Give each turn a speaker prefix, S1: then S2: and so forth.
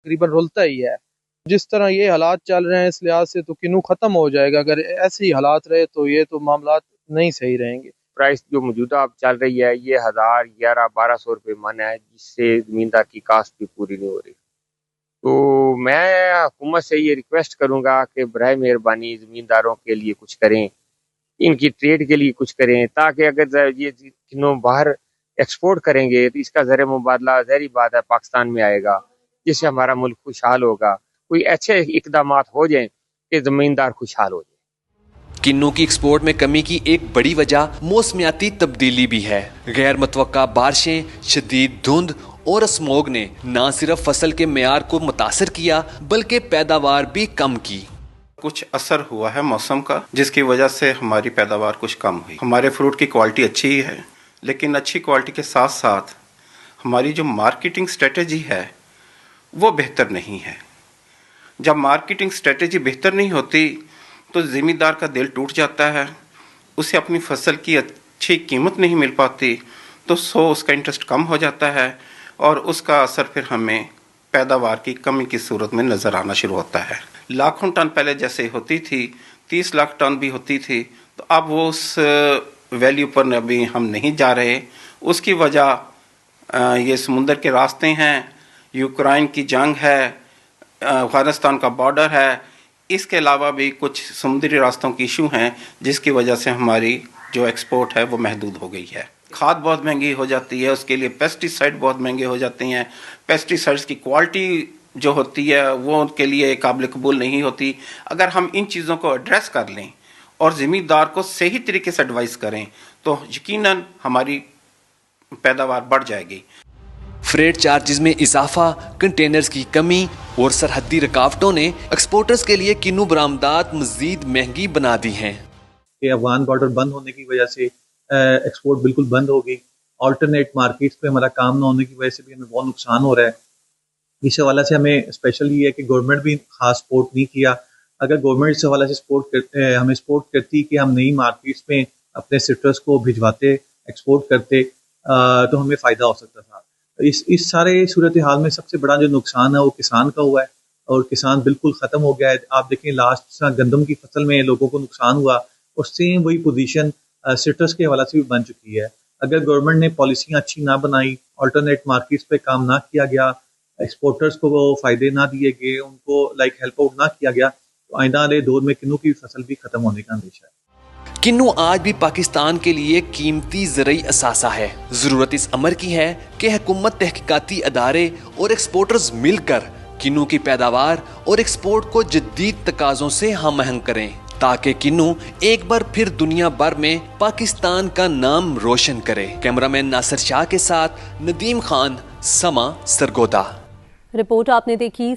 S1: तकरीबन रुलता ही है। जिस तरह ये हालात चल रहे हैं इस लिहाज से तो किन्नू खत्म हो जाएगा। अगर ऐसे ही हालात रहे तो ये तो मामलात नहीं सही रहेंगे।
S2: प्राइस जो मौजूदा अब चल रही है ये 1000, 1100, 1200 रुपये मन है, जिससे जमींदार की कास्ट भी पूरी नहीं हो रही। तो मैं हुकूमत से ये रिक्वेस्ट करूंगा कि बराए मेहरबानी जमींदारों के लिए कुछ करें, इनकी ट्रेड के लिए कुछ करें, ताकि अगर ये किन्नू बाहर एक्सपोर्ट करेंगे तो इसका ज़र मुबादला ज़ाहिर बात है पाकिस्तान में आएगा, जिससे हमारा मुल्क खुशहाल होगा। कोई अच्छे इकदाम हो जाएं कि ज़मींदार खुशहाल हो जाए।
S3: किन्नू की एक्सपोर्ट में कमी की एक बड़ी वजह मौसमियाती तब्दीली भी है। गैर मुतवक्का बारिशें, शदीद धुंध और स्मोग ने न सिर्फ फसल के मेयार को मुतासर किया बल्कि पैदावार भी कम की।
S4: कुछ असर हुआ है मौसम का, जिसकी वजह से हमारी पैदावार कुछ कम हुई। हमारे फ्रूट की क्वालिटी अच्छी ही है, लेकिन अच्छी क्वालिटी के साथ साथ हमारी जो मार्केटिंग स्ट्रेटजी है वो बेहतर नहीं है। जब मार्केटिंग स्ट्रेटजी बेहतर नहीं होती तो ज़मींदार का दिल टूट जाता है, उसे अपनी फसल की अच्छी कीमत नहीं मिल पाती, तो उसका इंटरेस्ट कम हो जाता है और उसका असर फिर हमें पैदावार की कमी की सूरत में नज़र आना शुरू होता है। लाखों टन पहले जैसे होती थी, 30 लाख टन भी होती थी, तो अब वो उस वैल्यू पर अभी हम नहीं जा रहे। उसकी वजह ये समुंदर के रास्ते हैं, यूक्रेन की जंग है, अफगानिस्तान का बॉर्डर है, इसके अलावा भी कुछ समुद्री रास्तों की इशू हैं, जिसकी वजह से हमारी जो एक्सपोर्ट है वो महदूद हो गई है। खाद बहुत महंगी हो जाती है, उसके लिए पेस्टिसाइड बहुत महंगे हो जाते हैं। पेस्टिसाइड्स की क्वालिटी जो होती है वो उनके लिए काबिल कबूल नहीं होती। अगर हम इन चीज़ों को एड्रेस कर लें और ज़मींदार को सही तरीके से एडवाइस करें तो यकीनन हमारी पैदावार बढ़ जाएगी।
S3: फ्रेट चार्जेस में इजाफा, कंटेनर्स की कमी और सरहदी रुकावटों ने एक्सपोर्टर्स के लिए किन्नू बरामदात मजीद महंगी बना दी हैं।
S5: अफगान बॉर्डर बंद होने की वजह से एक्सपोर्ट बिल्कुल बंद हो गई। ऑल्टरनेट मार्केट्स पे हमारा काम ना होने की वजह से भी हमें बहुत नुकसान हो रहा है। इस हवाले से हमें स्पेशल ये है कि गवर्नमेंट भी खास सपोर्ट नहीं किया। अगर गवर्नमेंट इस हवाले से हमें सपोर्ट करती कि हम नई मार्केट्स में अपने सिट्रस को भिजवाते, एक्सपोर्ट करते, तो हमें फ़ायदा हो सकता था। इस सारे सूरत हाल में सबसे बड़ा जो नुकसान है वो किसान का हुआ है और किसान बिल्कुल ख़त्म हो गया है। आप देखें लास्ट गंदम की फसल में लोगों को नुकसान हुआ और सेम वही पोजीशन सिट्रस के हवाले से भी बन चुकी है। अगर गवर्नमेंट ने पॉलिसियाँ अच्छी ना बनाई, अल्टरनेट मार्केट्स पे काम ना किया गया, एक्सपोर्टर्स को वो फ़ायदे ना दिए गए, उनको हेल्प आउट ना किया गया, तो आइंदा वाले दौर में किन्नू की फसल भी ख़त्म होने का अंदेशा है।
S3: किन्नू आज भी पाकिस्तान के लिए कीमती ज़रूरी असासा है। ज़रूरत इस अमर की है कि हुकूमत, तहकीकाती अदारे और एक्सपोर्टर्स मिलकर किन्नू की पैदावार और एक्सपोर्ट को जदीद तकाज़ों से हम आहंग करें ताकि किन्नू एक बार फिर दुनिया भर में पाकिस्तान का नाम रोशन करे। कैमरामैन नासिर शाह के साथ नदीम खान, समा, सरगोदा।
S6: रिपोर्ट आपने देखी।